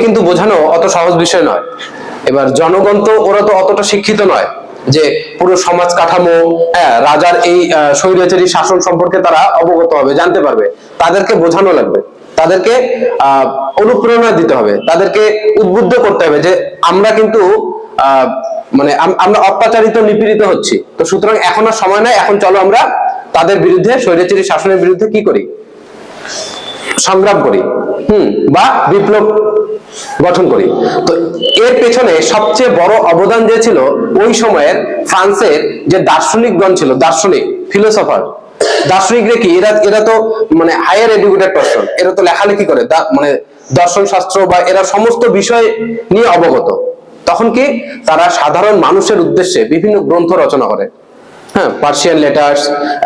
কিন্তু বোঝানো অত সহজ বিষয় নয়। এবার জনগণ তো ওরা তো অতটা শিক্ষিত নয় যে পুরো সমাজ কাঠামো, রাজার এই স্বৈরাচারী শাসন সম্পর্কে তারা অবগত হবে, জানতে পারবে। তাদেরকে বোঝানো লাগবে, তাদেরকে অনুপ্রেরণা দিতে হবে, তাদেরকে উদ্বুদ্ধ করতে হবে যে আমরা কিন্তু মানে আমরা অত্যাচারিত নিপীড়িত হচ্ছি। তো সুতরাং এখন আর সময় নাই, এখন চলো আমরা তাদের বিরুদ্ধে, স্বৈরাচারী শাসনের বিরুদ্ধে কি করি, সংগ্রাম করি, বা বিপ্লব গঠন করি। তো এর পেছনে সবচেয়ে বড় অবদান যে ছিল ওই সময়ের ফ্রান্সের যে দার্শনিকগণ ছিল, দার্শনিক, ফিলোসফার, দার্শনিকরা কি এরা তো মানে হায়ার এডুকেটেড পারসন, এরা তো লেখালেখি করে, মানে দর্শন শাস্ত্র বা এরা সমস্ত বিষয় নিয়ে অবগত। তখন কি তারা সাধারণ মানুষের উদ্দেশ্যে বিভিন্ন গ্রন্থ রচনা করে, পার্সিয়ান লেটার্স,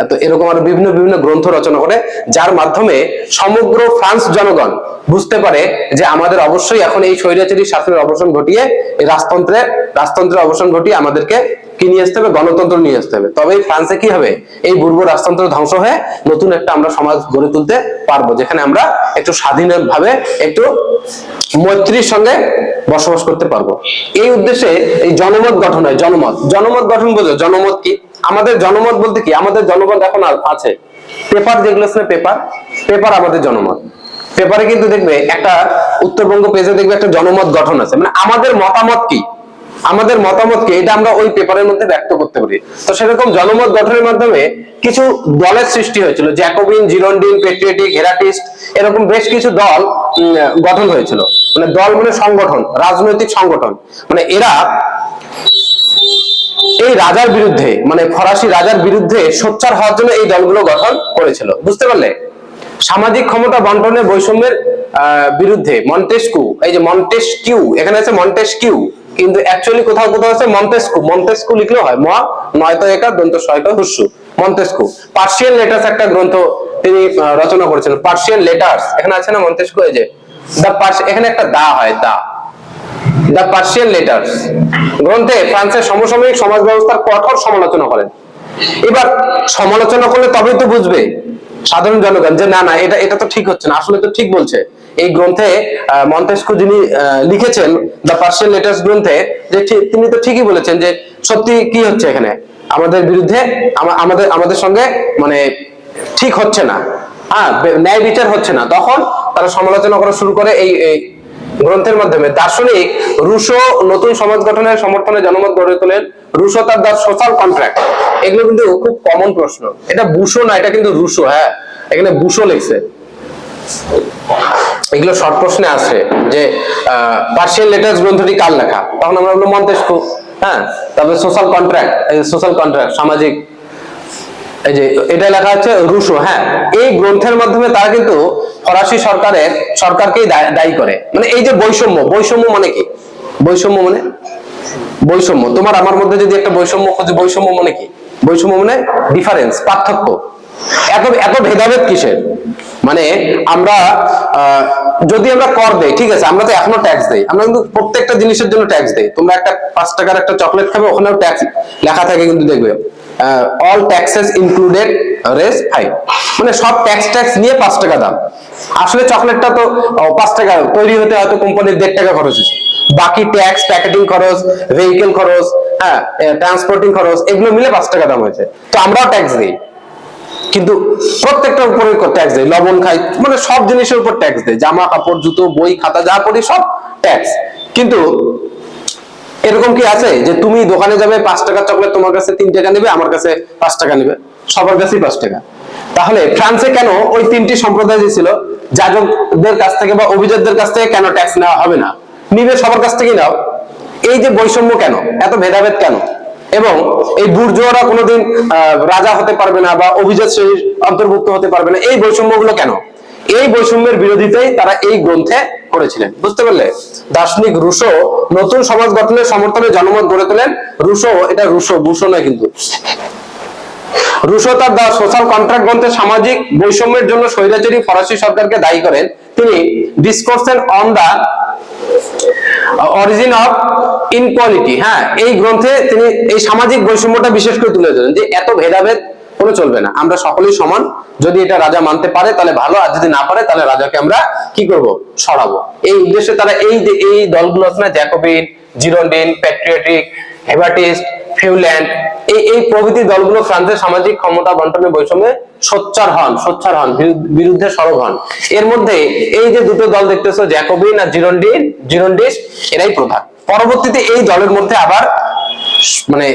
তো এরকম আরো বিভিন্ন বিভিন্ন গ্রন্থ রচনা করে, যার মাধ্যমে সমগ্র ফ্রান্স জনগণ বুঝতে পারে যে আমাদের অবশ্যই এখন এই স্বৈরাচারী শাসনের অবসান ঘটিয়ে এই রাজতন্ত্রের অবসান ঘটিয়ে আমাদেরকে কি নিয়ে আসতে হবে, গণতন্ত্র নিয়ে আসতে হবে। তবেই ফ্রান্সে কি হবে, এই পূর্ব রাজতন্ত্র ধ্বংস হয়ে নতুন একটা আমরা সমাজ গড়ে তুলতে পারবো, যেখানে আমরা একটু স্বাধীনভাবে একটু মৈত্রীর সঙ্গে বসবাস করতে পারবো। এই উদ্দেশ্যে এই জনমত গঠন হয়। জনমত গঠন বোঝো, জনমত কি? আমাদের জনমত বলতে কি, আমাদের জনমত এখন আছে পেপার, যেগুলো আছে পেপার আমাদের জনমত। পেপারে কিন্তু দেখবে একটা উত্তরবঙ্গ পেজে দেখবে একটা জনমত গঠন আছে, মানে আমাদের মতামত কি, আমাদের মতামত কি, এটা আমরা ওই পেপারের মধ্যে ব্যক্ত করতে পারি। তো সেরকম জনমত গঠনের মাধ্যমে কিছু দলের সৃষ্টি হয়েছিল, জ্যাকোবিন, জিরন্ডিন, পেট্রিয়টিক, হেরাটিস্ট, এরকম বেশ কিছু দল গঠন হয়েছিল। মানে দল মানে সংগঠন, রাজনৈতিক সংগঠন। মানে এরা এই রাজার বিরুদ্ধে, মানে ফরাসি রাজার বিরুদ্ধে সোচ্চার হওয়ার জন্য এই দলগুলো গঠন করেছিল। বুঝতে পারলে? সামাজিক ক্ষমতা বন্টনের বৈষম্যের বিরুদ্ধে মন্টেস্কু, এই যে মন্টেস্কিউ, এখানে আছে মন্টেস্কিউ, কিন্তু অ্যাকচুয়ালি কোথাও কোথাও আছে মন্টেস্কু। মন্টেস্কু লিখলেও হয়, ম নয়তো একা দন্ত সয়কা হুস্যু, মন্টেস্কু। পার্সিয়ান লেটার্স একটা গ্রন্থ তিনি রচনা করেছিলেন, পার্সিয়ান লেটার্স, এখানে আছে না মন্টেস্কু, এই যে এখানে একটা দা হয়, দ্য পার্সিয়ান লেটার্স গ্রন্থে ফ্রান্সের সমসাময়িক সমাজ ব্যবস্থার কঠোর সমালোচনা করেন। এবার সমালোচনা করলে তবেই তো বুঝবে সাধারণ জনগণ যে না না, এটা তো ঠিক হচ্ছে না, আসলে তো ঠিক বলছে। এই গ্রন্থে মন্টেস্কু যিনি লিখেছেন দ্য পার্সিয়ান লেটার্স গ্রন্থে, যে তিনি তো ঠিকই বলেছেন যে সত্যি কি হচ্ছে এখানে, আমাদের বিরুদ্ধে, আমাদের সঙ্গে মানে ঠিক হচ্ছে না, ন্যায় বিচার হচ্ছে না। তখন তারা সমালোচনা করা শুরু করে এই গ্রন্থের মাধ্যমে। দার্শনিক রুশো নতুন সমাজ গঠনের সমর্থনে জনমত গড়ে তোলেন। রুশো তার দ্য সোশ্যাল কন্ট্রাক্ট, এগুলো কিন্তু খুব কমন প্রশ্ন। এটা বুশো না, এটা কিন্তু রুশো, এখানে বুশো লিখছে। এগুলো শর্ট প্রশ্নে আসে যে পার্সিয়ান লেটার্স গ্রন্থটি কার লেখা, তখন আমরা বলবো মন্টেস্কু। তারপরে সোশ্যাল কন্ট্রাক্ট, সামাজিক, এই যে এটা লেখা হচ্ছে রুশো। এই গ্রন্থের মাধ্যমে তারা কিন্তু ফরাসি সরকারকেই দায়ী করে। মানে এই যে বৈষম্য মানে কি? বৈষম্য তোমার আমার মধ্যে যদি একটা বৈষম্য খোঁজে, বৈষম্য মানে কি? বৈষম্য মানে ডিফারেন্স, পার্থক্য। এত ভেদাভেদ কিসের? মানে আমরা যদি আমরা কর দেই, ঠিক আছে, আমরা তো এখনো ট্যাক্স দেই, আমরা কিন্তু প্রত্যেকটা জিনিসের জন্য ট্যাক্স দেই। তোমরা একটা 5 টাকার একটা চকলেট খাবে, ওখানেও ট্যাক্স লেখা থাকে, কিন্তু দেখবে অল ট্যাক্সেস ইনক্লুডেড রেস 5, মানে সব ট্যাক্স নিয়ে 5 টাকা দাম। আসলে চকলেটটা তো 5 টাকা তৈরি হতে হয়তো কোম্পানির 1.5 টাকা খরচ হচ্ছে, বাকি ট্যাক্স, প্যাকেটিং খরচ, ভেহিকেল খরচ, ট্রান্সপোর্টিং খরচ, এগুলো মিলে 5 টাকা দাম হয়েছে। তো আমরাও ট্যাক্স দিই, কিন্তু প্রত্যেকটার উপরে ট্যাক্স দেয়, লবণ খাই, মানে সব জিনিসের উপর ট্যাক্স দেয়, জামা কাপড়, জুতো, বই খাতা যা পড়ি সব ট্যাক্স। কিন্তু এরকম কি আছে যে তুমি দোকানে যাবে, 5 টাকার চকলেট তোমার কাছে 3 টাকা নেবে, আমার কাছে 5 টাকা নেবে, সবার কাছেই 5 টাকা? তাহলে ফ্রান্সে কেন ওই 3টি সম্প্রদায় যে ছিল, যাজকদের কাছ থেকে বা অভিজাতদের কাছ থেকে কেন ট্যাক্স নেওয়া হবে না? নিবে সবার কাছ থেকে নাও। এই যে বৈষম্য কেন, এত ভেদাভেদ কেন? এবং এই বুর্জোয়ারা কোনোদিন রাজা হতে পারবে না বা অভিজাত শ্রেণীর অন্তর্ভুক্ত হতে পারবে না, এই বৈষম্যগুলো কেন? এই বৈষম্যের বিরোধিতাই তারা এই গ্রন্থে করেছিলেন। বুঝতে পারলে? দার্শনিক রুশো নতুন সমাজ গঠনের সমর্থনে জনমত গড়ে তোলেন। রুশো, এটা রুশো, বুশো নয় কিন্তু। রুশো তার দ্য সোশ্যাল কন্ট্রাক্ট গ্রন্থে সামাজিক বৈষম্যের জন্য স্বৈরাচারী ফরাসি সরকারকে দায়ী করেন। তিনি ডিসকোর্সেন on the origin of inequality, এই গ্রন্থে তিনি এই সামাজিক বৈষম্যটা বিশেষ করে তুলে ধরেন, যে এত ভেদাভেদ কোনো চলবে না, আমরা সকলেই সমান। যদি এটা রাজা মানতে পারে তাহলে ভালো, আর যদি না পারে তাহলে রাজাকে আমরা কি করব, সরাবো। এই উদ্দেশ্যে তারা এই দলগুলো আছে না, জ্যাকোবিন, জিরোন্ডিন, প্যাট্রিয়টিক, হেবাটিস্ট, ফিউল্যান্ড, এই প্রভৃতি দলগুলো ফ্রান্সের সামাজিক ক্ষমতা বন্টনের বৈষম্যে সোচ্চার হন, বিরুদ্ধে সরব হন। এর মধ্যে এই যে দুটো দল দেখতেছো, জ্যাকোবিন আর জিরোন্ডিস, এরাই প্রধান। পরবর্তীতে এই দলের মধ্যে আবার মানে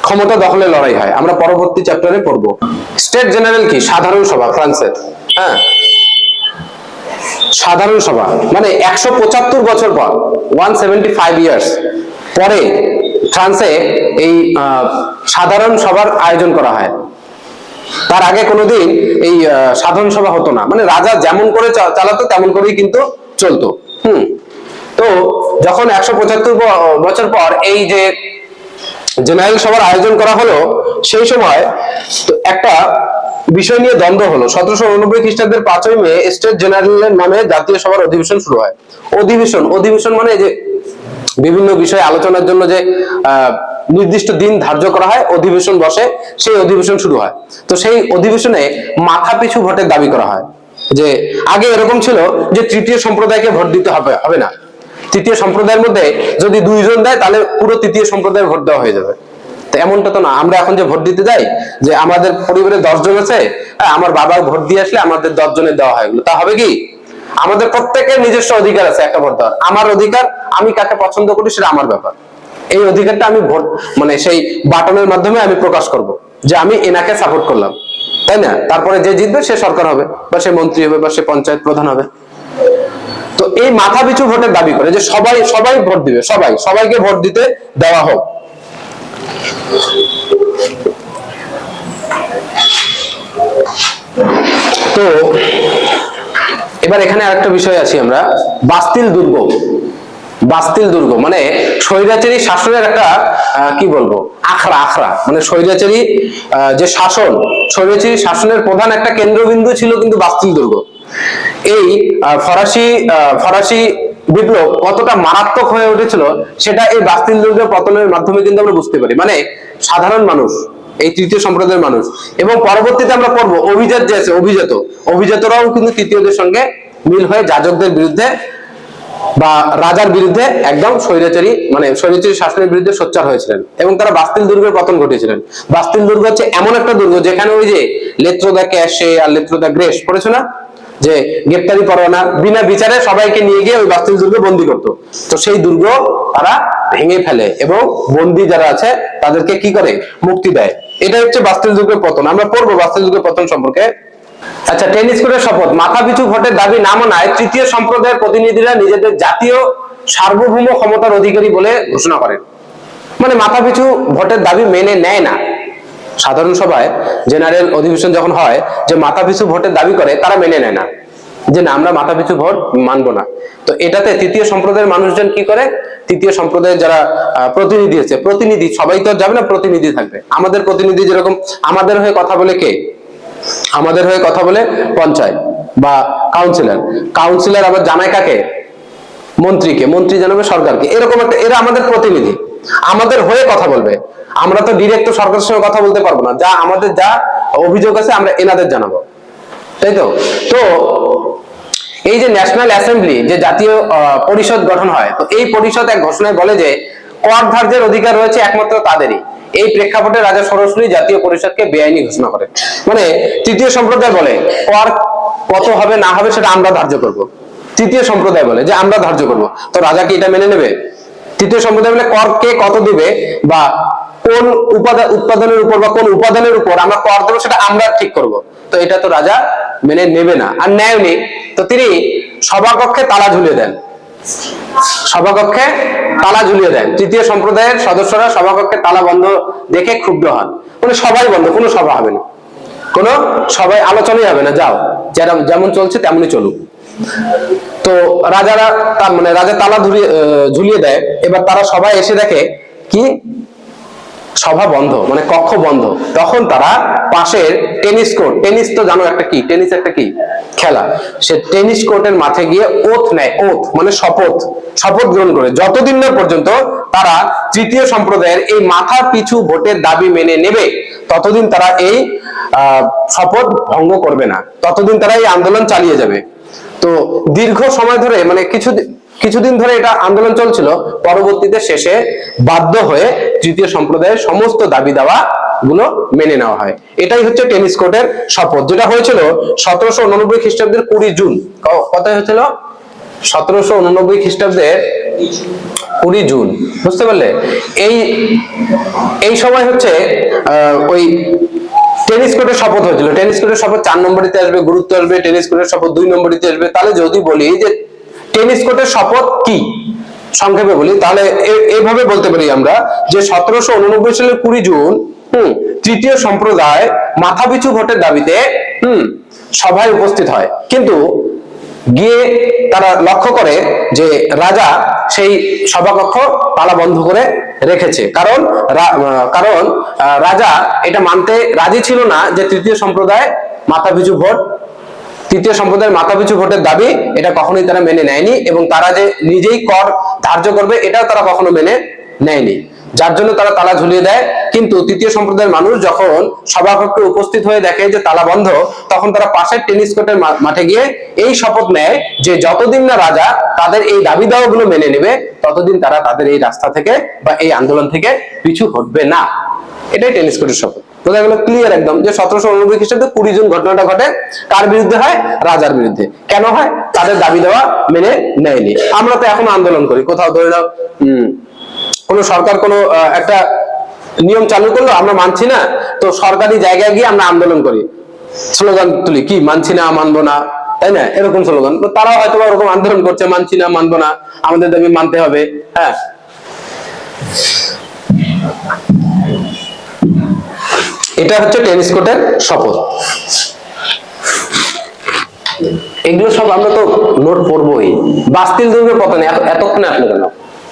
ক্ষমতা দখলের লড়াই হয়, আমরা পরবর্তী চ্যাপ্টারে পড়বো। স্টেট জেনারেল কি? সাধারণ সভা ফ্রান্সের। হ্যাঁ, সাধারণ সভা মানে 175 বছর পর, 175 ইয়ার্স পরে ফ্রান্সে এই সাধারণ সভার আয়োজন করা হয়। তার আগে কোনোদিন এই সাধারণ সভা হতো না, মানে রাজা যেমন করে চালাতো তেমন করেই কিন্তু চলতো। তো যখন 175 বছর পর এই যে জেনারেল সভার আয়োজন করা হলো, সেই সময় একটা বিষয় নিয়ে দ্বন্দ্ব হলো। 1789 খ্রিস্টাব্দের 5ই মে স্টেট জেনারেলের নামে জাতীয় সভার অধিবেশন শুরু হয়। অধিবেশন মানে যে বিভিন্ন বিষয়ে আলোচনার জন্য যে নির্দিষ্ট দিন ধার্য করা হয়, অধিবেশন বসে, সেই অধিবেশন শুরু হয়। তো সেই অধিবেশনে মাথা পিছু ভোটের দাবি করা হয়। যে আগে এরকম ছিল যে তৃতীয় সম্প্রদায়কে ভোট দিতে হবে না, তৃতীয় সম্প্রদায়ের মধ্যে যদি 2 জন দেয় তাহলে পুরো তৃতীয় সম্প্রদায়ের ভোট দেওয়া হয়ে যাবে। তো এমনটা তো না, আমরা এখন যে ভোট দিতে যাই, যে আমাদের পরিবারে 10 জন আছে, আমার বাবা ভোট দিয়ে আসলে আমাদের 10 জনের দেওয়া হয়, তা হবে কি? আমাদের প্রত্যেকের নিজস্ব অধিকার আছে একটা ভোট দেওয়ার। আমার অধিকার, আমি কাকে পছন্দ করি সেটা আমার ব্যাপার। এই অধিকারটা আমি ভোট মানে সেই বাটনের মাধ্যমে আমি প্রকাশ করব যে আমি এনাকে সাপোর্ট করলাম, তাই না? তারপরে যে জিতবে সে সরকার হবে, বা সে মন্ত্রী হবে, বা সে পঞ্চায়েত প্রধান হবে। তো এই মাথা পিছু ভোটের দাবি করে যে সবাই ভোট দিবে, সবাইকে ভোট দিতে দেওয়া হোক। তো এবার এখানে আরেকটা বিষয় আছি আমরা, বাস্তিল দুর্গ মানে স্বৈরাচারী শাসনের একটা কি বলবো, আখড়া মানে স্বৈরাচারী যে স্বৈরাচারী শাসনের প্রধান একটা কেন্দ্রবিন্দু ছিল কিন্তু বাস্তিল দুর্গ। এই ফরাসি বিপ্লব কতটা মারাত্মক হয়ে উঠেছিল সেটা এই বাস্তিল দুর্গের পতনের মাধ্যমে কিন্তু আমরা বুঝতে পারি। মানে সাধারণ মানুষ, এই তৃতীয় সম্প্রদায়ের মানুষ, এবং পরবর্তীতে আমরা পড়বো অভিজাত যে আছে, অভিজাতরাও কিন্তু তৃতীয়দের সঙ্গে মিল হয়ে যাজকদের বিরুদ্ধে বা রাজার বিরুদ্ধে একদম স্বৈরাচারী শাসনের বিরুদ্ধে সোচ্চার হয়েছিলেন, এবং তারা বাস্তিল দুর্গের পতন ঘটিয়েছিলেন। বাস্তিল দুর্গ হচ্ছে এমন একটা দুর্গ যেখানে ওই যে লেত্রো দা ক্যাশে আর লেত্রো দা গ্রেস পড়েছো না, যে গ্রেপ্তারি পরোয়ানা বিনা বিচারে সবাইকে নিয়ে গিয়ে ওই বাস্তিল দুর্গে বন্দী করতো। তো সেই দুর্গ তারা ভেঙে ফেলে এবং বন্দী যারা আছে তাদেরকে কি করে, মুক্তি দেয়। এটা হচ্ছে বাস্তিল দুর্গের পতন। আমরা পড়বো বাস্তিল দুর্গের পতন সম্পর্কে। আচ্ছা, টেনিস কোর্টের শপথ। মাথা পিছু ভোটের দাবি না মানায় তৃতীয় সম্প্রদায়ের প্রতিনিধিরা নিজেদের জাতীয় সার্বভৌম ক্ষমতার অধিকারী বলে ঘোষণা করেন। মানে মাথা পিছু ভোটের দাবি মেনে নেয় না। সাধারণ সভায় জেনারেল অধিবেশন যখন হয়, যে মাথা পিছু ভোটের দাবি করে, তারা মেনে নেয় না যে না, আমরা মাথা পিছু ভোট মানবো না। তো এটাতে তৃতীয় সম্প্রদায়ের মানুষজন কি করে, তৃতীয় সম্প্রদায়ের যারা প্রতিনিধি আছে, প্রতিনিধি সবাই তো যাবে না, প্রতিনিধি থাকবে। আমাদের প্রতিনিধি যেরকম আমাদের হয়ে কথা বলে কে, আমাদের হয়ে কথা বলে পঞ্চায়েত বা কাউন্সিলর আবার জানায় কাকে, মন্ত্রীকে, মন্ত্রী জানাবে সরকারকে। এরকম একটা, এরা আমাদের প্রতিনিধি, আমাদের হয়ে কথা বলবে। আমরা তো ডিরেক্ট সরকারের সঙ্গে কথা বলতে পারবো না, আমাদের যা অভিযোগ আছে আমরা এনাদের জানাবো, তাই তো। তো এই যে ন্যাশনাল অ্যাসেম্বলি, যে জাতীয় পরিষদ গঠন হয়, তো এই পরিষদ এক ঘোষণায় বলে যে কর ধার্যের অধিকার রয়েছে একমাত্র তাদেরই। এই প্রেক্ষাপটে রাজা সরাসরি জাতীয় পরিষদকে বেআইনি ঘোষণা করে। মানে তৃতীয় সম্প্রদায় বলে কর কত হবে না হবে সেটা আমরা ধার্য করব, তৃতীয় সম্প্রদায় বলে যে আমরা ধার্য করব। তো রাজা কি এটা মেনে নেবে? তৃতীয় সম্প্রদায় বলে কর কে কত দিবে বা কোন উৎপাদনের উপর বা কোন উপাদানের উপর আমরা কর দেবো সেটা আমরা ঠিক করব। তো এটা তো রাজা মেনে নেবে না, আর নেয়নি। তো তিনি সভাকক্ষে তালা ঝুলিয়ে দেন, তৃতীয় সম্প্রদায়ের সদস্যরা সভাকক্ষে তালা বন্ধ দেখে ক্ষুব্ধ হন। মানে সবাই বন্ধ, কোনো সভা হবে না, কোনো সবাই আলোচনাই হবে না, যাও যেমন চলছে তেমনই চলুক। তো রাজা তালা ঝুলিয়ে দেয়। এবার তারা সবাই এসে দেখে কি সভা বন্ধ মানে কক্ষ বন্ধ, তখন তারা পাশের টেনিস কোর্ট, টেনিস তো জানো একটা কি, টেনিস একটা কি খেলা, সে টেনিস কোর্টের মাঠে গিয়ে ওথ নেয়, ওথ মানে শপথ, শপথ গ্রহণ করে যতদিন না পর্যন্ত তারা তৃতীয় সম্প্রদায়ের এই মাথা পিছু ভোটের দাবি মেনে নেবে ততদিন তারা এই শপথ ভঙ্গ করবে না, ততদিন তারা এই আন্দোলন চালিয়ে যাবে। তো দীর্ঘ সময় ধরে মানে কিছুদিন ধরে এটা আন্দোলন চলছিল, পরবর্তীতে শেষে বাধ্য হয়ে তৃতীয় সম্প্রদায়ের সমস্ত দাবি দাওয়া গুলো মেনে নেওয়া হয়। এটাই হচ্ছে টেনিস কোর্টের শপথ, যেটা হয়েছিল 1789 খ্রিস্টাব্দের 20 জুন। কত হয়েছিল? 1789 খ্রিস্টাব্দের 20 জুন, বুঝতে পারলে? এই সময় হচ্ছে ওই টেনিস কোর্টের শপথ হয়েছিল। টেনিস কোর্টের শপথ 4 নম্বরিতে আসবে, গুরুত্ব আসবে, টেনিস কোর্টের শপথ 2 নম্বরিতে আসবে। তাহলে যদি বলি যে টেনিস কোর্টের শপথ কি, সংক্ষেপে বলি, তাহলে এইভাবে বলতে পারি আমরা যে 1789 সালের 20 জুন তৃতীয় সম্প্রদায় মাথাপিছু ভোটের দাবিতে সভায় উপস্থিত হয়, কিন্তু গিয়ে তারা লক্ষ্য করে যে রাজা সেই সভাকক্ষ তালা বন্ধ করে রেখেছে, কারণ রাজা এটা মানতে রাজি ছিল না যে তৃতীয় সম্প্রদায়ের মাথাপিছু ভোটের দাবি এটা কখনোই তারা মেনে নেয়নি, এবং তারা যে নিজেই কর ধার্য করবে এটাও তারা কখনো মেনে নেয়নি, যার জন্য তারা তালা ঝুলিয়ে দেয়। কিন্তু তৃতীয় সম্প্রদায়ের মানুষ যখন সভাকক্ষে উপস্থিত হয়ে দেখে যে তালা বন্ধ, তখন তারা পাশের টেনিস কোর্টের মাঠে গিয়ে এই শপথ নেয় যে যতদিন না রাজা তাদের এই দাবি দাওয়াগুলো মেনে নেবে ততদিন তারা তাদের এই রাস্তা থেকে বা এই আন্দোলন থেকে পিছু হটবে না। এটাই টেনিস কোর্টের শপথ। বোঝা গেল ক্লিয়ার একদম যে 1789 খ্রিস্টাব্দে 20 জুন ঘটনাটা ঘটে। কার বিরুদ্ধে হয়? রাজার বিরুদ্ধে। কেন হয়? তাদের দাবি দেওয়া মেনে নেয়নি। আমরা তো এখন আন্দোলন করি, কোথাও ধরে নাও কোন সরকার কোন একটা নিয়ম চালু করলো, আমরা মানছি না, তো সরকারি জায়গায় গিয়ে আমরা আন্দোলন করি, স্লোগান তুলি, কি মানছি না, মানবো না, তাই না? এরকম স্লোগান। তারাও হয়তো ওরকম আন্দোলন করছে, মানছি না, মানবো না, আমাদের দাবি মানতে হবে। হ্যাঁ, এটা হচ্ছে টেনিস কোর্টের শপথ। এগুলো সব আমরা তো নোট পড়বোই। বাস্তিল দুর্গের পতন এতক্ষণে আসলো কেন?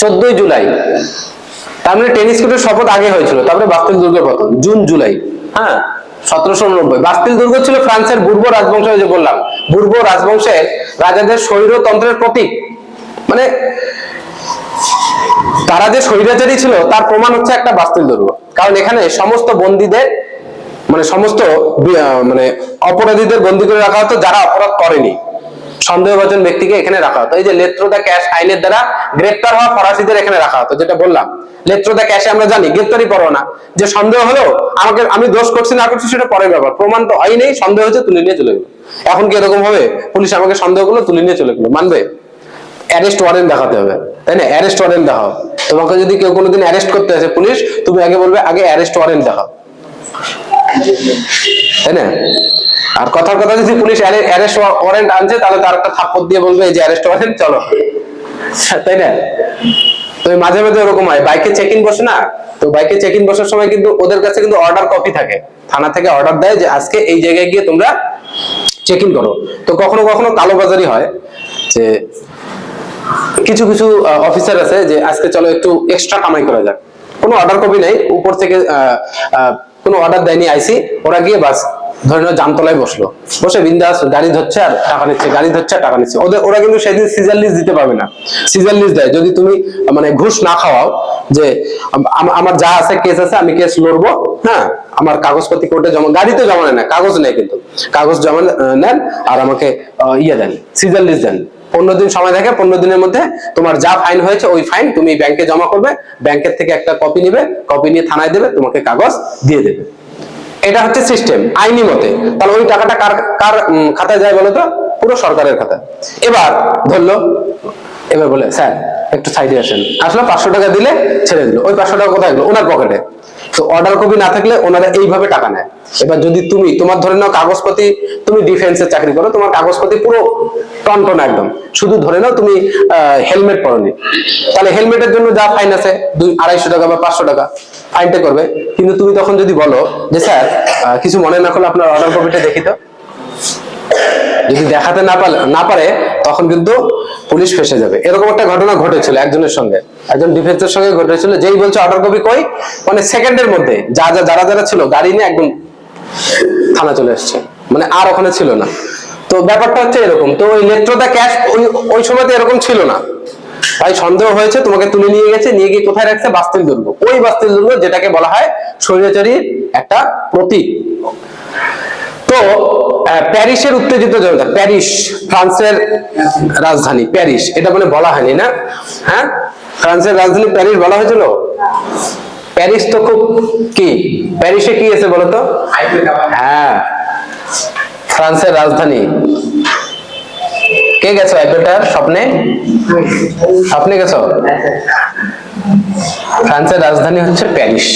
14 জুলাই। তার মানে টেনিস কোর্টের শপথ আগে হয়েছিল, তারপরে বাস্তিল দুর্গের পতন জুন জুলাই। হ্যাঁ, 1789। বাস্তিল দুর্গ ছিল ফ্রান্সের বুর্ব রাজবংশ, যে বললাম বুর্ব রাজবংশের রাজাদের স্বৈরতন্ত্রের প্রতীক। মানে তারা যে স্বৈরাচারী ছিল তার প্রমাণ হচ্ছে একটা বাস্তিল দুর্গ, কারণ এখানে সমস্ত বন্দীদের মানে সমস্ত মানে অপরাধীদের বন্দী করে রাখা হতো যারা অপরাধ করেনি, সন্দেহভাজন ব্যক্তিকে এখানে রাখা হতো। এই যে লেত্র দা ক্যাশ আইনের দ্বারা গ্রেপ্তার হওয়া ফরাসিদের এখানে রাখা হতো, যেটা বললাম লেত্র দা ক্যাশে আমরা জানি গ্রেপ্তারি পরোয়ানা, যে সন্দেহ হলো আমি দোষ করছি না করছি সেটা পরের ব্যাপার, প্রমাণ তো হয়নি, সন্দেহ হচ্ছে, তুলে নিয়ে চলে গেল। এখন কি এরকম হবে? পুলিশ আমাকে সন্দেহ করলো, তুলে নিয়ে চলে গেলো, মানবে? অ্যারেস্ট ওয়ারেন্ট দেখাতে হবে, তাই না? অ্যারেস্ট ওয়ারেন্ট দেখাও। তোমাকে যদি কেউ কোনোদিন অ্যারেস্ট করতে আসে পুলিশ, তুমি আগে বলবে আগে অ্যারেস্ট ওয়ারেন্ট দেখাও, তাই না? আর কথার কথা যদি পুলিশ অ্যারেস্ট ওয়ারেন্ট আনছে, তাহলে তার একটা থাপ্পড় দিয়ে বলবে এই যে অ্যারেস্ট ওয়ারেন্ট, চলো, তাই না? তো মাঝে মাঝে ওরকম হয়, বাইকে চেক ইন বসে না, তো বাইকে চেক ইন বসার সময় কিন্তু ওদের কাছে কিন্তু অর্ডার কপি থাকে, থানা থেকে অর্ডার দেয় যে আজকে এই জায়গায় গিয়ে তোমরা চেক ইন করো। তো কখনো কখনো কালোবাজারি হয়, যে কিছু কিছু অফিসার আছে যে আজকে চলো একটু এক্সট্রা কামাই করা যাক, কোনো অর্ডার কপি নেই, উপর থেকে কোনো অর্ডার দেয়নি আইসি, ওরা গিয়ে বাস ধরে নাও জামতলায় বসে বিন্দাস গাড়ি ধরছে আর টাকা নিচ্ছে, ওরা কিন্তু সেদিন সিজার লিস্ট দিতে পারবে না। সিজার লিস্ট দেয় যদি তুমি মানে ঘুষ না খাওয়াও, যে আমার যা আছে কেস আছে, আমি কেস লড়বো, হ্যাঁ, আমার কাগজপাতি কোর্টে জমা, গাড়িতে জমা নেয় না, কাগজ নেয়, কিন্তু কাগজ জমা নেন আর আমাকে দেন, সিজার লিস্ট দেন। 15 দিন সময় থাকে, 15 দিনের মধ্যে তোমার যা ফাইন হয়েছে ওই ফাইন তুমি ব্যাংকে জমা করবে, ব্যাংকের থেকে একটা কপি নিবে, কপি নিয়ে থানায় দেবে, তোমাকে কাগজ দিয়ে দেবে। এটা হচ্ছে সিস্টেম আইনি মতে। তাহলে ওই টাকাটা কার খাতায় যায় বলো তো? পুরো সরকারের খাতায়। এবার ধরলো, এবার বলে স্যার একটু সাইডে আসেন, আসলে 500 টাকা দিলে ছেড়ে দিল, ওই 500 টাকা কোথায় গেলো? ওনার পকেটে। তো অর্ডার কপি না থাকলে ওনারা এইভাবে টাকা নেয়। এবার যদি তোমার ধরে নাও কাগজপাতি, তুমি ডিফেন্সের চাকরি করো, তোমার কাগজপাতি পুরো টনটন একদম, শুধু ধরে নাও তুমি হেলমেট পরোনি, তাহলে হেলমেটের জন্য যা ফাইন আছে 200-250 টাকা বা 500 টাকা ফাইনটা করবে। কিন্তু তুমি তখন যদি বলো যে স্যার কিছু মনে না করলে আপনার অর্ডার কপিটা দেখি তো, যদি দেখাতে না পারে তখন কিন্তু পুলিশ ফেসে যাবে। এরকম একটা ঘটনা ঘটেছিল একজনের সঙ্গে, একজন ডিফেন্সের সঙ্গে ঘটেছিল। যেই বলছে অর্ডার কপি কই, মানে সেকেন্ডের মধ্যে যারা ছিল গাড়ি নিয়ে একদম থানা চলে এসছে, মানে আর ওখানে ছিল না। তো ব্যাপারটা হচ্ছে এরকম। তো ওই নেত্রদা ক্যাশ ওই সময়তে এরকম ছিল না ভাই, সন্দেহ হয়েছে, তোমাকে তুলে নিয়ে গেছে, নিয়ে গিয়ে কোথায় রাখছে? বাস্তিল দুর্গ। ওই বাস্তিল দুর্গ যেটাকে বলা হয় স্বৈরাচারীর একটা প্রতীক। তো প্যারিসের উত্তেজিত জনতা, প্যারিস ফ্রান্সের রাজধানী, প্যারিস এটা মানে বলা হয়নি না? হ্যাঁ, ফ্রান্সের রাজধানী প্যারিস বলা হয়েছিল। প্যারিস তো খুব কি, প্যারিসে কি আছে বলতো? হ্যাঁ, ফ্রান্সের রাজধানী। কে গেছো আইফেল টাওয়ার স্বপ্নে? স্বপ্নে গেছো? ফ্রান্সের রাজধানী হচ্ছে প্যারিস।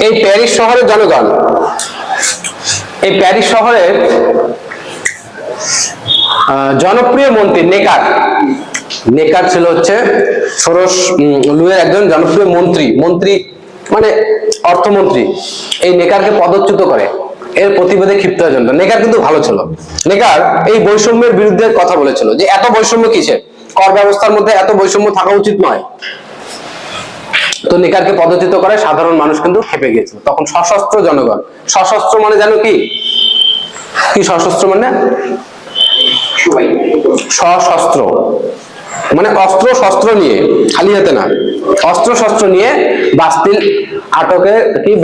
এই প্যারিস শহরের জনগণ, এই প্যারিস শহরের জনপ্রিয় মন্ত্রী নেকার ছিল হচ্ছে সোরস লুয়ের একজন জনপ্রিয় মন্ত্রী মানে অর্থমন্ত্রী। এই নেকারকে পদচ্যুত করে, এর প্রতিবাদে ক্ষিপ্ত হয় জনতা। নেকার কিন্তু ভালো ছিল। নেকার এই বৈষম্যের বিরুদ্ধে কথা বলেছিল যে এত বৈষম্য কিসের, কর ব্যবস্থার মধ্যে এত বৈষম্য থাকা উচিত নয়। তো নেকারকে পদচ্যুত করে, সাধারণ মানুষ কিন্তু খেপে গিয়েছিল। তখন সশস্ত্র জনগণ, সশস্ত্র মানে জানো কি সশস্ত্র মানে? সশস্ত্র মানে অস্ত্র শস্ত্র নিয়ে, খালি হাতে না, অস্ত্র শস্ত্র নিয়ে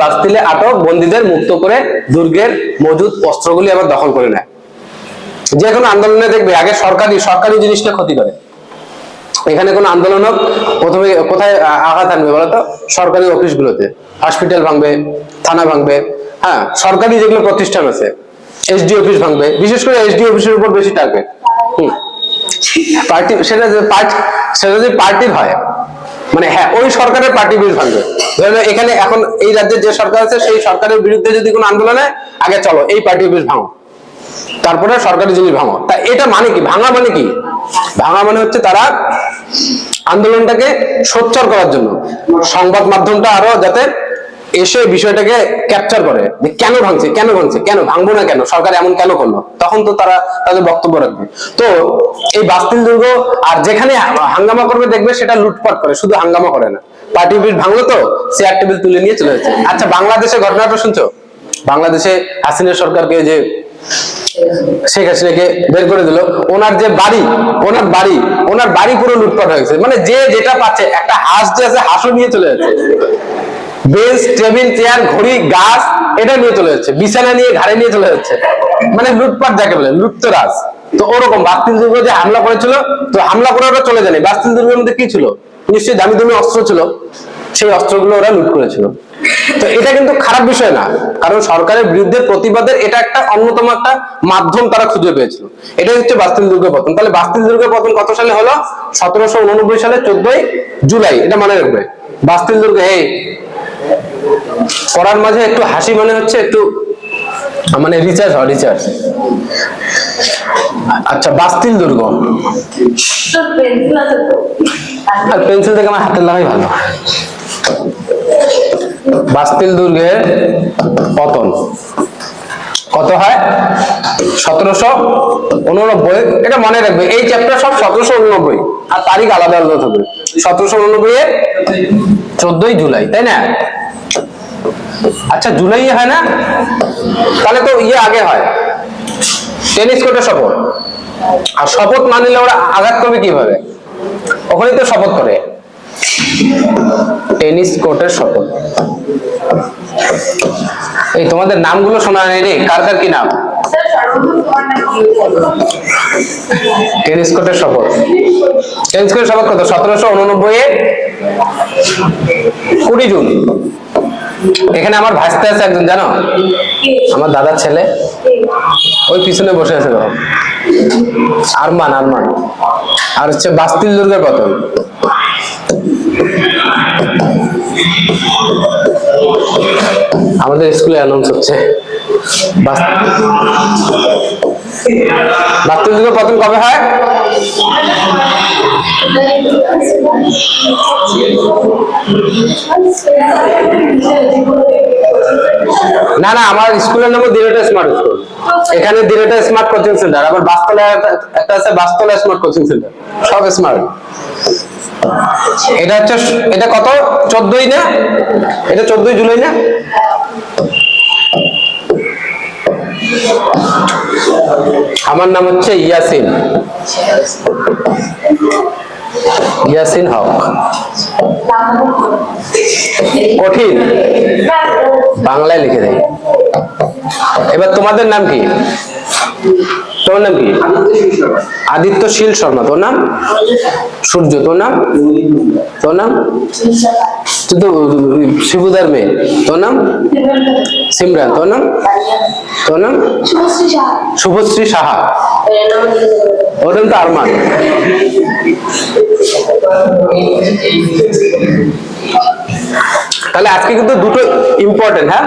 বাস্তিলে আটক বন্দীদের মুক্ত করে দুর্গের মজুদ অস্ত্রগুলি আবার দখল করে নেয়। যে কোনো আন্দোলনে দেখবে আগে সরকারি জিনিসটা ক্ষতি করে। এখানে কোন আন্দোলন হোক, প্রথমে কোথায় আঘাত আনবে বলতো? সরকারি অফিসগুলোতে, হসপিটাল ভাঙবে, থানা ভাঙবে, হ্যাঁ, সরকারি যেগুলো প্রতিষ্ঠান আছে, এসডি অফিস ভাঙবে, বিশেষ করে এসডি অফিসের উপর বেশি টার্গেট। পার্টি, সেটা যদি পার্টির হয়, মানে হ্যাঁ ওই সরকারের পার্টি অফিস ভাঙবে। এখানে এখন এই রাজ্যের যে সরকার আছে সেই সরকারের বিরুদ্ধে যদি কোনো আন্দোলন হয়, আগে চলো এই পার্টি অফিস ভাঙো, তারপরে সরকারি জিনিস ভাঙো। তা এটা মানে কি? ভাঙা মানে কি? ভাঙা মানে হচ্ছে তারা আন্দোলনটাকে সোচ্চার করার জন্য সংবাদ মাধ্যমটা আরো যাতে এসে বিষয়টাকে ক্যাপচার করে, যে কেন ভাঙছে, কেন ভাঙবো না, কেন সরকার এমন কেন করলো, তখন তো তারা তাদের বক্তব্য রাখবে। তো এই বাস্তিল দুর্গ, আর যেখানে হাঙ্গামা করবে দেখবে সেটা লুটপাট করে, শুধু হাঙ্গামা করে না। পার্টি অফিস ভাঙলো তো চেয়ার টেবিল তুলে নিয়ে চলে যাচ্ছে। আচ্ছা, বাংলাদেশের ঘটনাটা শুনছো? বাংলাদেশে হাসিনা সরকারকে যে শেখ হাসিনাকে বের করে দিল, ওনার বাড়ি পুরো লুটপাট হয়েছে। মানে যে যেটা পাচ্ছে, একটা হাঁস যে আছে হাঁসও নিয়ে চলে যাচ্ছে, বেঞ্চ টেবিল চেয়ার ঘড়ি গাছ এটা নিয়ে চলে যাচ্ছে, বিছানা নিয়ে ঘাড়ে নিয়ে চলে যাচ্ছে, মানে লুটপাট যাকে বলে, লুটতরাজ। তো ওরকম বাস্তিল দুর্গ যে হামলা করেছিল, তো হামলা করে ওরা চলে যায়নি। বাস্তিল দুর্গের মধ্যে কি ছিল? নিশ্চয়ই দামি দামি অস্ত্র ছিল, সেই অস্ত্রগুলো ওরা লুট করেছিল। তো এটা কিন্তু খারাপ বিষয় না, কারণ সরকারের বিরুদ্ধে প্রতিবাদের এটা একটা অন্যতম একটা মাধ্যম তারা খুঁজে পেয়েছিল। এটাই হচ্ছে বাস্তিল দুর্গের পতন। তাহলে বাস্তিল দুর্গের পতন কত সালে হলো? 1789 সালে 14 জুলাই। এটা মনে রাখবে। বাস্তিল দুর্গ, এই পড়ার মাঝে একটু হাসি মনে হচ্ছে, একটু মানে রিচার্জ। আচ্ছা, বাস্তিল দুর্গ, আর পেন্সিল থেকে আমার হাতে লাগাই ভালো। বাস্তিল দুর্গের পতন কত হয়? 1789। এটা মনে রাখবে, এই চ্যাপ্টার সব 1789, আর তারিখ আলাদা আলাদা থাকবে। 1789 এর 14 জুলাই, তাই না? আচ্ছা, জুলাই হয় না? তাহলে তো আগে হয়, টেনিস কোর্টের শপথ। আর শপথ না নিলে ওরা আঘাত করবে কিভাবে? ওখানেই তো শপথ করে, টেনিস কোর্টের শপথ। এই তোমাদের নামগুলো শোনা নেই রে, কার কি নাম? টেনিস কোর্টের শপথ। টেনিস কোর্টের শপথ কত? 1789 এর 20 জুন। এখানে আমার ভাইস্তে আছে একজন, জানো? আমার দাদার ছেলে, ওই পিছনে বসে আছে, আরমান। আর হচ্ছে বাস্তিল দুর্গের পতন। আমাদের স্কুলে অ্যানাউন্স হচ্ছে, বাস্তুল যুগের পতন কবে হয়? না না, আমার স্কুলের নাম দিনেটা স্মার্ট স্কুল। এখানে দিনেটা স্মার্ট কোচিং সেন্টার, আবার বাস্তলা একটা আছে, বাস্তলা স্মার্ট কোচিং সেন্টার, সব স্মার্ট। এটা হচ্ছে, এটা কত 14ই না? এটা 14ই জুলাই না? আমার নাম হচ্ছে ইয়াসিন, ইয়াসিন হক। কঠিন, বাংলায় লিখে দেয়। এবার তোমাদের নাম কি? তোর নাম কি? আদিত্যশীল শর্মা। তোর নাম? সূর্য। তোর নাম? তোর নাম? তুই তো শিবুদার মেয়ে। তোর নাম? সিমরান। তোর নাম? তোর নাম? শুভশ্রী সাহা। ওর নাম তো আরমান। তাহলে আজকে কিন্তু দুটো ইম্পর্টেন্ট। হ্যাঁ,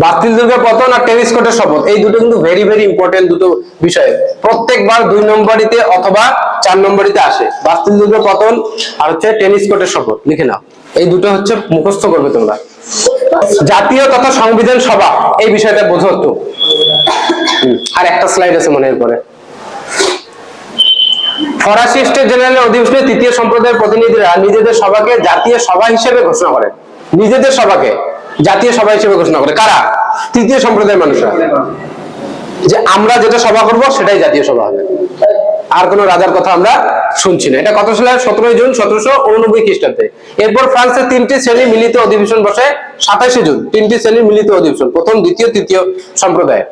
বাস্তিল দুর্গের পতন আর টেনিস কোর্টের শপথ, এই দুটো কিন্তু ভেরি ভেরি ইম্পর্টেন্ট দুটো বিষয়। প্রত্যেকবার 2 নম্বরিতে অথবা 4 নম্বরিতে আসে। বাস্তিল দুর্গের পতন আর হচ্ছে টেনিস কোর্টের শপথ, লিখে নাও। এই দুটো হচ্ছে মুখস্থ করবে তোমরা। জাতীয় তথা সংবিধান সভা, এই বিষয়টা বোঝো একটু। আর একটা স্লাইড আছে মনে এর পরে। ফরাসি স্টেট জেনারেলের অধিবেশনে তৃতীয় সম্প্রদায়ের প্রতিনিধিরা নিজেদের সভাকে জাতীয় সভা হিসেবে ঘোষণা করে। নিজেদের সভাকে জাতীয় সভা হিসেবে ঘোষণা করে কারা? তৃতীয় সম্প্রদায়ের মানুষরা। যে আমরা যেটা সভা করব সেটাই জাতীয় সভা হবে, আর কোন রাজার কথা আমরা শুনছি না। এটা কত সালে? 17 জুন 1789 খ্রিস্টাব্দে। এরপর ফ্রান্সের 3টি শ্রেণী মিলিত অধিবেশন বসে 27 জুন। 3টি শ্রেণীর মিলিত অধিবেশন, প্রথম, দ্বিতীয়, তৃতীয় সম্প্রদায়।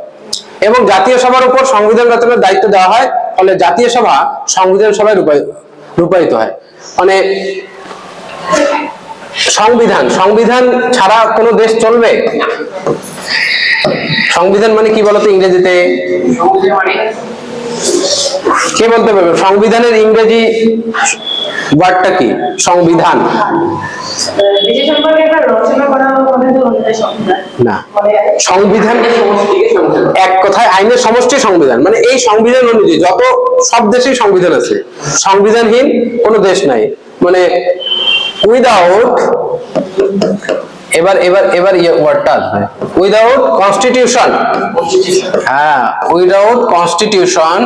এবং জাতীয় সভার উপর সংবিধান রচনার দায়িত্ব দেওয়া হয়, ফলে জাতীয় সভা সংবিধান সভায় রূপায়িত হয়। মানে সংবিধান ছাড়া কোনো দেশ চলবে? সংবিধান মানে কি বলতো ইংরেজিতে? কে বলতে পারবে সংবিধানের ইংরেজি ওয়ার্ডটা কি? সংবিধান না, সংবিধান এক কথায় আইনের সমষ্টি সংবিধান। মানে এই সংবিধান অনুযায়ী যত, সব দেশেই সংবিধান আছে, সংবিধানহীন কোনো দেশ নাই। মানে উইদাউট, এবার এবার এবার ওয়ার্ডটা আসবে, উইদাউট কনস্টিটিউশন। হ্যাঁ, without constitution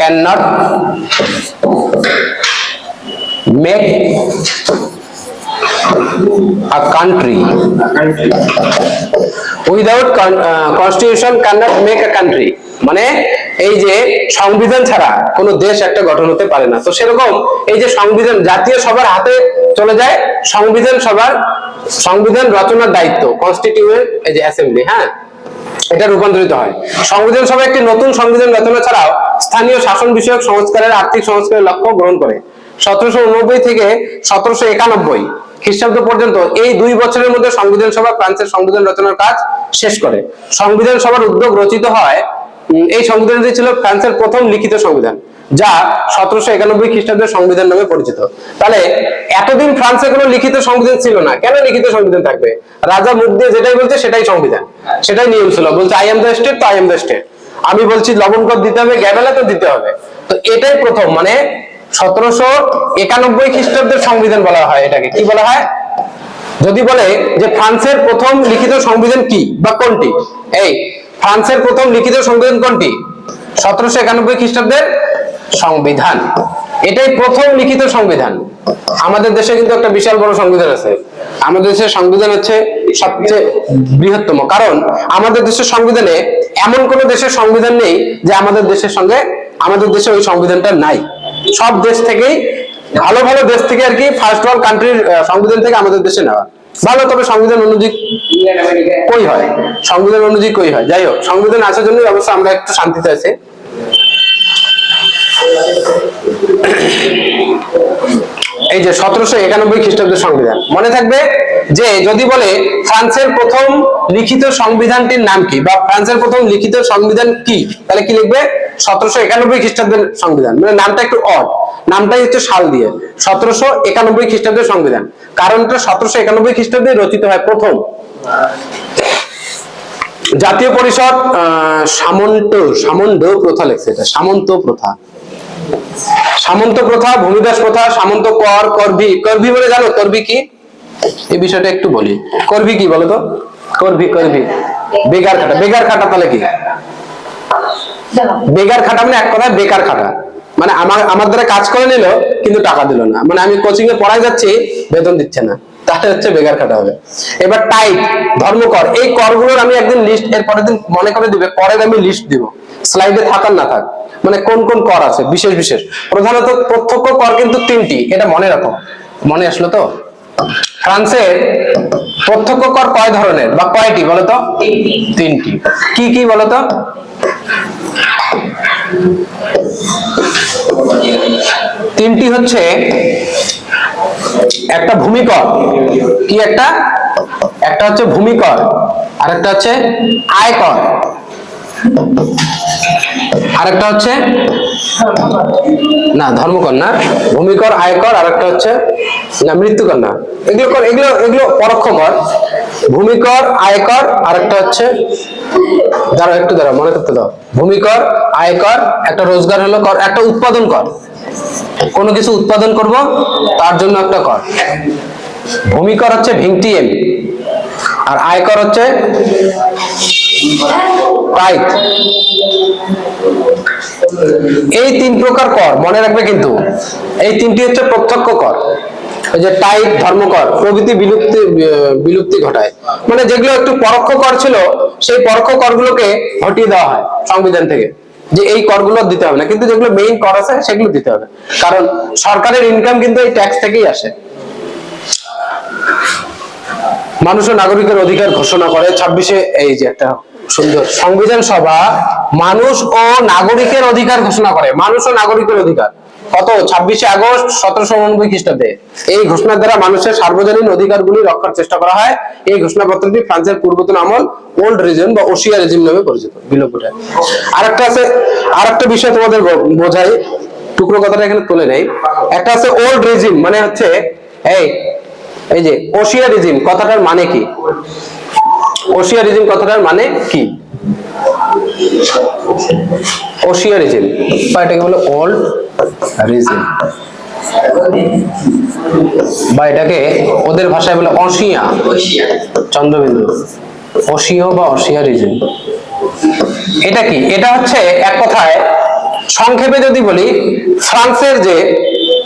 cannot make a country. Without constitution cannot make a country. মানে এই যে সংবিধান ছাড়া কোনো দেশ একটা গঠন হতে পারে না। তো সেরকম এই যে সংবিধান জাতীয় সভার হাতে চলে যায়, সংবিধান রচনার দায়িত্ব, কনস্টিটিউয়েন্ট এই যে অ্যাসেম্বলি, হ্যাঁ, এটা রূপান্তরিত হয়। সংবিধান সভা একটি নতুন সংবিধান রচনা ছাড়াও স্থানীয় শাসন বিষয়ক সংস্কারের, আর্থিক সংস্কারের লক্ষ্য গ্রহণ করে। 1789 থেকে 1791 খ্রিস্টাব্দ পর্যন্ত এই 2 বছরের মধ্যে সংবিধান সভা ফ্রান্সের সংবিধান রচনার কাজ শেষ করে। সংবিধান সভার উদ্যোগ রচিত হয়। এই সংবিধানটি ছিল ফ্রান্সের প্রথম লিখিত সংবিধান, যা 1791 খ্রিস্টাব্দের সংবিধান নামে পরিচিত। তাহলে এতদিন ফ্রান্সে কোনো লিখিত সংবিধান ছিল না। কেন লিখিত সংবিধান থাকবে? রাজা মুখ দিয়ে যেটাই বলছে সেটাই সংবিধান, সেটাই নিয়ম ছিল। বলছে আই এম দ্য স্টেট, তো আই এম দ্য স্টেট। আমি বলছি লবণ কর দিতে হবে, গ্যাবেলা তো দিতে হবে। তো এটাই প্রথম, মানে 1791 খ্রিস্টাব্দের সংবিধান বলা হয়। এটাকে কি বলা হয়? যদি বলে যে ফ্রান্সের প্রথম লিখিত সংবিধান কি বা কোনটি, এই ফ্রান্সের প্রথম লিখিত সংবিধান কোনটি? 1791 খ্রিস্টাব্দের সংবিধান। এটাই প্রথম লিখিত সংবিধান। আমাদের দেশে কিন্তু একটা বিশাল বড় সংবিধান আছে। আমাদের দেশের সংবিধান হচ্ছে সবচেয়ে বৃহত্তম, কারণ আমাদের দেশের সংবিধানে এমন কোন দেশের সংবিধান নেই যে আমাদের দেশের সঙ্গে, আমাদের দেশে ওই সংবিধানটা নাই। সব দেশ থেকেই, ভালো ভালো দেশ থেকে আর কি, ফার্স্ট ওয়ার্ল্ড কান্ট্রির সংবিধান থেকে আমাদের দেশে নেওয়া ভালো। তবে সংবিধান অনুযায়ী কই হয়, সংবিধান অনুযায়ী কই হয়। যাই হোক, সংবিধান আসার জন্য অবশ্য আমরা একটু শান্তিতে আছি। এই যে 1791 খ্রিস্টাব্দের সংবিধান মনে থাকবে যে যদি বলে ফ্রান্সের প্রথম লিখিত সংবিধানটির নাম কি বা ফ্রান্সের প্রথম লিখিত সংবিধান কি, তাহলে কি লিখবে? 1791 খ্রিস্টাব্দের সংবিধান, মানে নামটা একটু অড, নামটাই হচ্ছে সাল দিয়ে 1791 খ্রিস্টাব্দের সংবিধান, কারণ এটা 1791 খ্রিস্টাব্দে রচিত হয় প্রথম। জাতীয় পরিষদ সামন্ত প্রথা লেখছে, এটা সামন্ত প্রথা, সামন্ত প্রথা, ভূমিদাস প্রথা, সামন্ত কর, করভি। করভি বলে জানো করভি কি? এই বিষয়টা একটু বলি, করভি কি বলো তো? করভি বেগার খাটা। বেগার খাটা তাহলে কি? বেগার খাটা মানে এক কথায় বেকার খাটা, মানে আমার দ্বারা কাজ করে নিল কিন্তু টাকা দিল না, মানে আমি কোচিং এ পড়াই যাচ্ছি বেতন দিচ্ছে না, তাহলে হচ্ছে বেকার খাটা হবে। এবার টাইপ, ধর্মকর, এই করগুলোর আমি একদিন লিস্ট এর পরের দিন মনে করে দিবে, পরের আমি লিস্ট দিব, স্লাইডে থাকার না থাক, মানে কোন কোন কর আছে বিশেষ বিশেষ। প্রধানত প্রত্যক্ষ কর কিন্তু 3টি, এটা মনে রাখো। মনে আসলো তো? ফ্রান্সের প্রত্যক্ষ কর কয় ধরনের বা কয়টি বলতো? 3টি। কি কি বলতো? তিনটি হচ্ছে, একটা ভূমিকর, কি একটা? একটা হচ্ছে ভূমিকর, আর একটা হচ্ছে আয়কর, আরেকটা হচ্ছে না ধর্মকর না, ভূমিকর, আয়কর, আরেকটা হচ্ছে না মৃত্যুকর না, এগুলো পরোক্ষ কর। ভূমিকর, আয়কর, আরেকটা হচ্ছে, দাঁড়াও একটু দাঁড়াও মনে করতে দাও। ভূমিকর, আয়কর, একটা রোজগার হলো কর, একটা উৎপাদন কর, কোনো কিছু উৎপাদন করব তার জন্য একটা কর। ভূমিকর হচ্ছে ভিংটিএম, আর আয়কর হচ্ছে টাইট। এই 3 প্রকার কর মনে রাখবে কিন্তু, এই 3টি হচ্ছে প্রত্যক্ষ কর। এই যে টাইট, ধর্মকর প্রভৃতি বিলুপ্তি ঘটায়, মানে যেগুলো একটু পরোক্ষ কর ছিল সেই পরোক্ষ করগুলোকে হটিয়ে দেওয়া হয় সংবিধান থেকে, যে এই করগুলো দিতে হবে না, কিন্তু যেগুলো মেইন কর আছে সেগুলো দিতে হবে, কারণ সরকারের ইনকাম কিন্তু এই ট্যাক্স থেকেই আসে। মানুষ ও নাগরিকের অধিকার ঘোষণা করে 26-এ, এই যে একটা সুন্দর সংবিধান সভা মানুষ ও নাগরিকের অধিকার ঘোষণা করে। মানুষ ও নাগরিকের অধিকার কত? 26শে আগস্ট 1789 খ্রিস্টাব্দে। এই ঘোষণার দ্বারা মানুষের সার্বজনীন অধিকারগুলি রক্ষার চেষ্টা করা হয়। এই ঘোষণাপত্রটি ফ্রান্সের পূর্বতন আমল ওল্ড রিজিম বা ওশিয়া রিজিম নামে পরিচিত। বিলোপটা আরেকটা আছে, আরেকটা বিষয় তোমাদের বোঝাই, টুকরো কথাটা এখানে তুলে নেই। একটা আছে ওল্ড রিজিম, মানে হচ্ছে এই যে ওশিয়া রিজিম কথাটার মানে কি? ওশিয়া রিজিম কথাটার মানে কি? ওশিয়া রিজিম বা এটাকে বলে ওল্ড রিজিম, বা এটাকে ওদের ভাষায় বলে অসিয়া, চন্দ্রবিন্দু, অসীয় বা অসিয়া রিজিম। এটা কি? এটা হচ্ছে এক কথায় সংক্ষেপে যদি বলি, ফ্রান্সের যে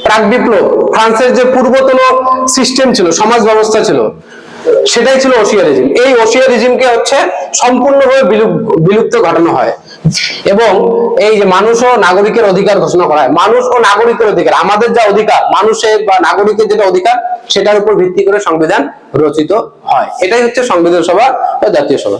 প্রাক বিপ্লব, ফ্রান্সের যে পূর্বতন সিস্টেম ছিল, সমাজ ব্যবস্থা ছিল, সেটাই ছিল ওশিয়া রিজিম। এই ওশিয়া রিজিমকে হচ্ছে সম্পূর্ণভাবে বিলুপ্ত ঘটানো হয়, এবং এই যে মানুষ ও নাগরিকের অধিকার ঘোষণা করা হয়। মানুষ ও নাগরিকের অধিকার, আমাদের যা অধিকার, মানুষের বা নাগরিকের যেটা অধিকার, সেটার উপর ভিত্তি করে সংবিধান রচিত হয়। এটাই হচ্ছে সংবিধান সভা বা জাতীয় সভা।